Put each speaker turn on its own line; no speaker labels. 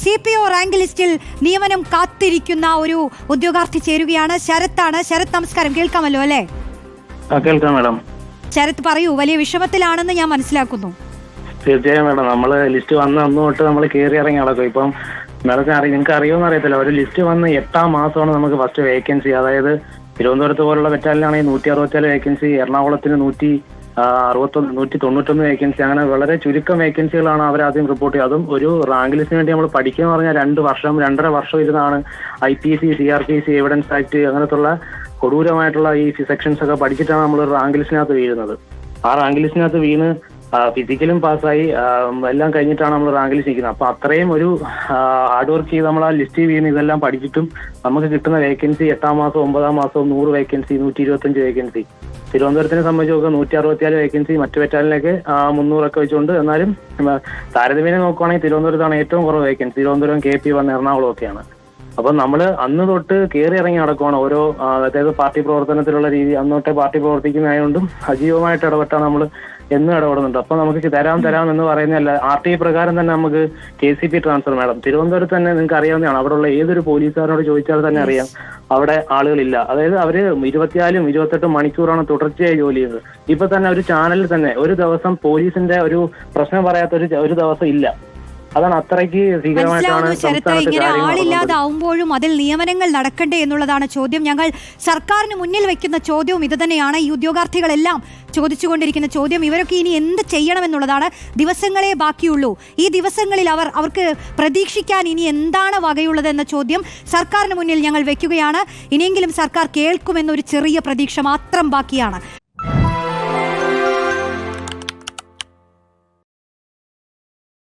CPO rank ലിസ്റ്റിൽ നിയമനം കാത്തിരിക്കുന്ന ഒരു ഉദ്യോഗാർത്ഥി ചേരുകയാണ്. ശരത്താണ്. ശരത്, നമസ്കാരം. കേൾക്കാമല്ലോ അല്ലേ?
കേൾക്കാം മാഡം.
ശരത് പറയൂ, വലിയ വിഷമത്തിലാണെന്ന് ഞാൻ മനസ്സിലാക്കുന്നു.
തീർച്ചയായും മാഡം, നമ്മള് ലിസ്റ്റ് വന്ന് അന്ന് തൊട്ട് നമ്മൾ കയറി ഇറങ്ങി നടക്കും. ഇപ്പം മാഡത്തിന് നിങ്ങൾക്ക് അറിയുമെന്ന് അറിയത്തില്ല, ഒരു ലിസ്റ്റ് വന്ന് 8ാം മാസമാണ് നമുക്ക് ഫസ്റ്റ് വേക്കൻസി. അതായത് തിരുവനന്തപുരത്ത് പോലുള്ള ബറ്റാലിയനാണെങ്കിൽ 164 വേക്കൻസി, എറണാകുളത്തിന് 191 വേക്കൻസി, അങ്ങനെ വളരെ ചുരുക്കം വേക്കൻസികളാണ് അവർ ആദ്യം റിപ്പോർട്ട് ചെയ്യുക. അതും ഒരു റാങ്ക് ലിസ്റ്റിന് വേണ്ടി നമ്മൾ പഠിക്കുക എന്ന് പറഞ്ഞാൽ 2-2.5 വർഷം ഇരുന്നാണ് IPC, CRPC, എവിഡൻസ് ആക്ട് അങ്ങനത്തുള്ള കൊടൂരമായിട്ടുള്ള ഈ സെക്ഷൻസ് ഒക്കെ പഠിച്ചിട്ടാണ് നമ്മൾ റാങ്ക് ലിസ്റ്റിനകത്ത് വീഴുന്നത്. ആ റാങ്ക് ലിസ്റ്റിനകത്ത് വീണ് ഫിസിക്കലും പാസ്സായി എല്ലാം കഴിഞ്ഞിട്ടാണ് നമ്മൾ റാങ്ക് ലിസ്റ്റ് നിൽക്കുന്നത്. അപ്പൊ അത്രയും ഒരു ഹാർഡ് വർക്ക് ചെയ്ത് നമ്മൾ ആ ലിസ്റ്റ് വീണ് ഇതെല്ലാം പഠിച്ചിട്ടും നമുക്ക് കിട്ടുന്ന വേക്കൻസി 8ാം മാസവും 9ാം മാസവും 100 വേക്കൻസി, 125 വേക്കൻസി. തിരുവനന്തപുരത്തിനെ സംബന്ധിച്ച് നോക്കുക 164 വേക്കൻസി, മറ്റു ബറ്റാലിയനിലേക്ക് 300 ഒക്കെ വെച്ചുകൊണ്ട്. എന്നാലും താരതമ്യേന നോക്കുവാണെങ്കിൽ തിരുവനന്തപുരത്താണ് ഏറ്റവും കുറവ് വേക്കൻസി. തിരുവനന്തപുരം, KP1, എറണാകുളം ഒക്കെയാണ്. അപ്പൊ നമ്മള് അന്ന് തൊട്ട് കയറി ഇറങ്ങി നടക്കുവാണ്. ഓരോ അതായത് പാർട്ടി പ്രവർത്തനത്തിലുള്ള രീതി അന്ന് തൊട്ടേ പാർട്ടി പ്രവർത്തിക്കുന്നതായതുകൊണ്ടും സജീവമായിട്ട് ഇടപെട്ടാണ് നമ്മൾ എന്നും ഇടപെടുന്നുണ്ട്. അപ്പൊ നമുക്ക് തരാം എന്ന് പറയുന്നതല്ല, RTI പ്രകാരം തന്നെ നമുക്ക് KCP ട്രാൻസ്ഫർ. മാഡം, തിരുവനന്തപുരത്ത് തന്നെ നിങ്ങൾക്ക് അറിയാവുന്നതാണ്, അവിടെയുള്ള ഏതൊരു പോലീസുകാരോട് ചോദിച്ചാൽ തന്നെ അറിയാം അവിടെ ആളുകളില്ല. അതായത് അവര് 24-28 മണിക്കൂറാണ് തുടർച്ചയായി ജോലി ചെയ്യുന്നത്. ഇപ്പൊ തന്നെ ഒരു ചാനലിൽ തന്നെ ഒരു ദിവസം പോലീസിന്റെ ഒരു പ്രശ്നം പറയാത്ത ഒരു ദിവസം ഇല്ല. അതാണ് അത്രയ്ക്ക് ഭീകരമായിട്ടാണ്
ഇങ്ങനെ ആളില്ലാതാവുമ്പോഴും അതിൽ നിയമനങ്ങൾ നടക്കണ്ടേ എന്നുള്ളതാണ് ചോദ്യം. ഞങ്ങൾ സർക്കാരിന് മുന്നിൽ വെക്കുന്ന ചോദ്യവും ഇത് തന്നെയാണ്. ഈ ഉദ്യോഗാർത്ഥികളെല്ലാം ചോദിച്ചുകൊണ്ടിരിക്കുന്ന ചോദ്യം ഇവരൊക്കെ ഇനി എന്ത് ചെയ്യണമെന്നുള്ളതാണ്. ദിവസങ്ങളെ ബാക്കിയുള്ളൂ. ഈ ദിവസങ്ങളിൽ അവർക്ക് പ്രതീക്ഷിക്കാൻ ഇനി എന്താണ് വകയുള്ളത് എന്ന ചോദ്യം സർക്കാരിന് മുന്നിൽ ഞങ്ങൾ വെക്കുകയാണ്. ഇനിയെങ്കിലും സർക്കാർ കേൾക്കുമെന്നൊരു ചെറിയ പ്രതീക്ഷ മാത്രം ബാക്കിയാണ്.